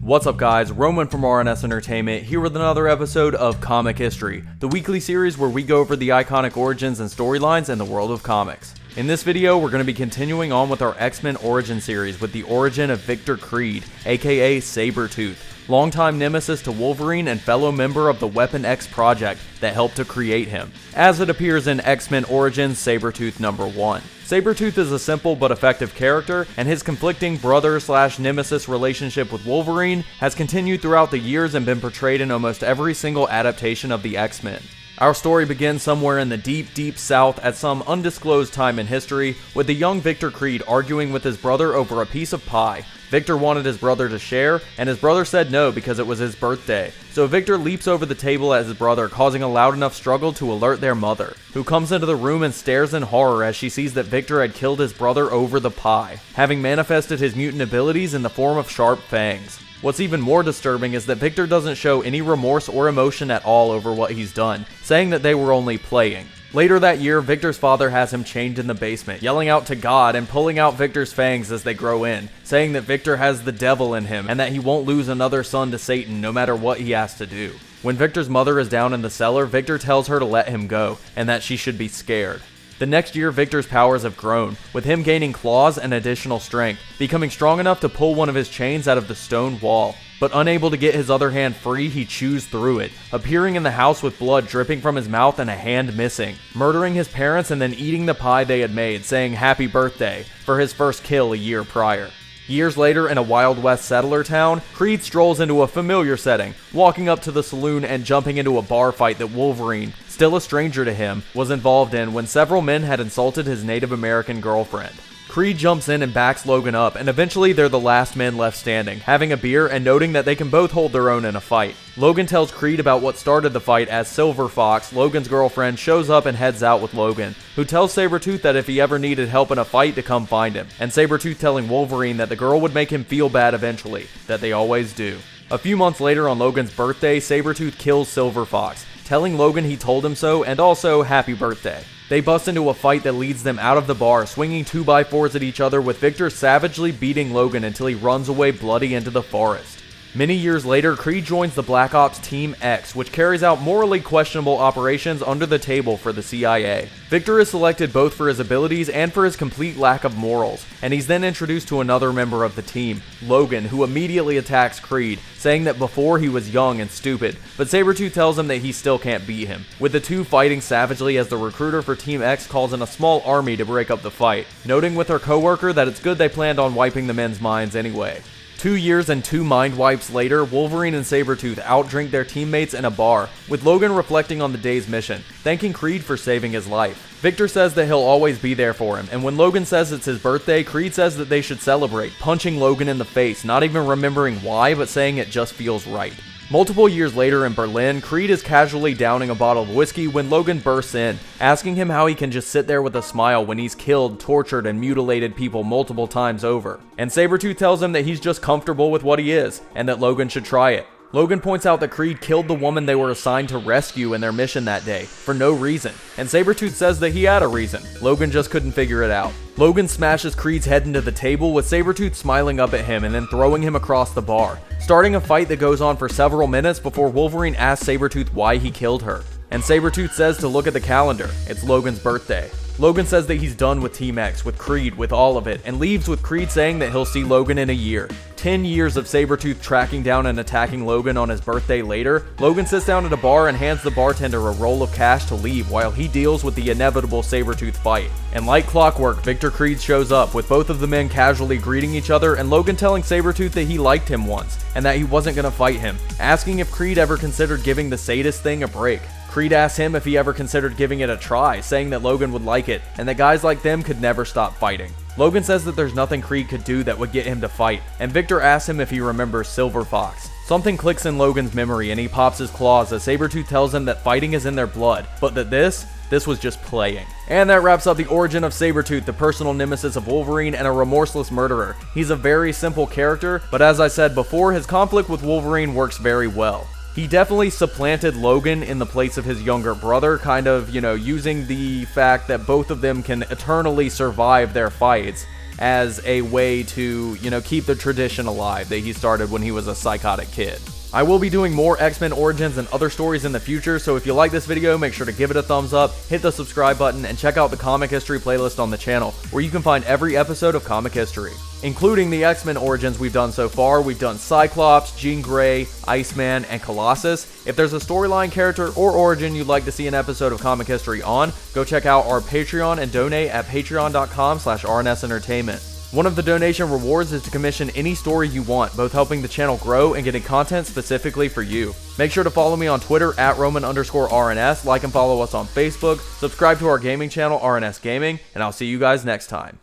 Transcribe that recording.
What's up guys, Roman from RNS Entertainment here with another episode of Comic History, the weekly series where we go over the iconic origins and storylines in the world of comics. In this video, we're going to be continuing on with our X-Men Origin series with the origin of Victor Creed, aka Sabretooth, longtime nemesis to Wolverine and fellow member of the Weapon X project that helped to create him, as it appears in X-Men Origins Sabretooth number 1. Sabretooth is a simple but effective character, and his conflicting brother-slash-nemesis relationship with Wolverine has continued throughout the years and been portrayed in almost every single adaptation of the X-Men. Our story begins somewhere in the deep south at some undisclosed time in history, with the young Victor Creed arguing with his brother over a piece of pie. Victor wanted his brother to share, and his brother said no because it was his birthday. So Victor leaps over the table at his brother, causing a loud enough struggle to alert their mother, who comes into the room and stares in horror as she sees that Victor had killed his brother over the pie, having manifested his mutant abilities in the form of sharp fangs. What's even more disturbing is that Victor doesn't show any remorse or emotion at all over what he's done, saying that they were only playing. Later that year, Victor's father has him chained in the basement, yelling out to God and pulling out Victor's fangs as they grow in, saying that Victor has the devil in him and that he won't lose another son to Satan no matter what he has to do. When Victor's mother is down in the cellar, Victor tells her to let him go and that she should be scared. The next year, Victor's powers have grown, with him gaining claws and additional strength, becoming strong enough to pull one of his chains out of the stone wall. But unable to get his other hand free, he chews through it, appearing in the house with blood dripping from his mouth and a hand missing, murdering his parents and then eating the pie they had made, saying happy birthday for his first kill a year prior. Years later, in a Wild West settler town, Creed strolls into a familiar setting, walking up to the saloon and jumping into a bar fight that Wolverine, still a stranger to him, was involved in when several men had insulted his Native American girlfriend. Creed jumps in and backs Logan up, and eventually they're the last men left standing, having a beer and noting that they can both hold their own in a fight. Logan tells Creed about what started the fight as Silver Fox, Logan's girlfriend, shows up and heads out with Logan, who tells Sabretooth that if he ever needed help in a fight to come find him, and Sabretooth telling Wolverine that the girl would make him feel bad eventually, that they always do. A few months later on Logan's birthday, Sabretooth kills Silver Fox, telling Logan he told him so and also happy birthday. They bust into a fight that leads them out of the bar, swinging 2x4s at each other, with Victor savagely beating Logan until he runs away bloody into the forest. Many years later, Creed joins the Black Ops Team X, which carries out morally questionable operations under the table for the CIA. Victor is selected both for his abilities and for his complete lack of morals, and he's then introduced to another member of the team, Logan, who immediately attacks Creed, saying that before he was young and stupid, but Sabretooth tells him that he still can't beat him, with the two fighting savagely as the recruiter for Team X calls in a small army to break up the fight, noting with her coworker that it's good they planned on wiping the men's minds anyway. 2 years and 2 mind wipes later, Wolverine and Sabretooth outdrink their teammates in a bar, with Logan reflecting on the day's mission, thanking Creed for saving his life. Victor says that he'll always be there for him, and when Logan says it's his birthday, Creed says that they should celebrate, punching Logan in the face, not even remembering why, but saying it just feels right. Multiple years later in Berlin, Creed is casually downing a bottle of whiskey when Logan bursts in, asking him how he can just sit there with a smile when he's killed, tortured, and mutilated people multiple times over. And Sabretooth tells him that he's just comfortable with what he is, and that Logan should try it. Logan points out that Creed killed the woman they were assigned to rescue in their mission that day, for no reason, and Sabretooth says that he had a reason. Logan just couldn't figure it out. Logan smashes Creed's head into the table, with Sabretooth smiling up at him and then throwing him across the bar, starting a fight that goes on for several minutes before Wolverine asks Sabretooth why he killed her. And Sabretooth says to look at the calendar, it's Logan's birthday. Logan says that he's done with Team X, with Creed, with all of it, and leaves with Creed saying that he'll see Logan in a year. 10 years of Sabretooth tracking down and attacking Logan on his birthday later, Logan sits down at a bar and hands the bartender a roll of cash to leave while he deals with the inevitable Sabretooth fight. And like clockwork, Victor Creed shows up, with both of the men casually greeting each other and Logan telling Sabretooth that he liked him once, and that he wasn't gonna fight him, asking if Creed ever considered giving the sadist thing a break. Creed asks him if he ever considered giving it a try, saying that Logan would like it, and that guys like them could never stop fighting. Logan says that there's nothing Creed could do that would get him to fight, and Victor asks him if he remembers Silver Fox. Something clicks in Logan's memory and he pops his claws as Sabretooth tells him that fighting is in their blood, but that this was just playing. And that wraps up the origin of Sabretooth, the personal nemesis of Wolverine and a remorseless murderer. He's a very simple character, but as I said before, his conflict with Wolverine works very well. He definitely supplanted Logan in the place of his younger brother, kind of, using the fact that both of them can eternally survive their fights. as a way to, keep the tradition alive that he started when he was a psychotic kid. I will be doing more X-Men Origins and other stories in the future, so if you like this video, make sure to give it a thumbs up, hit the subscribe button, and check out the Comic History playlist on the channel, where you can find every episode of Comic History. Including the X-Men Origins we've done so far, we've done Cyclops, Jean Grey, Iceman, and Colossus. If there's a storyline character or origin you'd like to see an episode of Comic History on, go check out our Patreon and donate at patreon.com/rnsentertainment. One of the donation rewards is to commission any story you want, both helping the channel grow and getting content specifically for you. Make sure to follow me on Twitter at Roman_RNS, like and follow us on Facebook, subscribe to our gaming channel RNS Gaming, and I'll see you guys next time.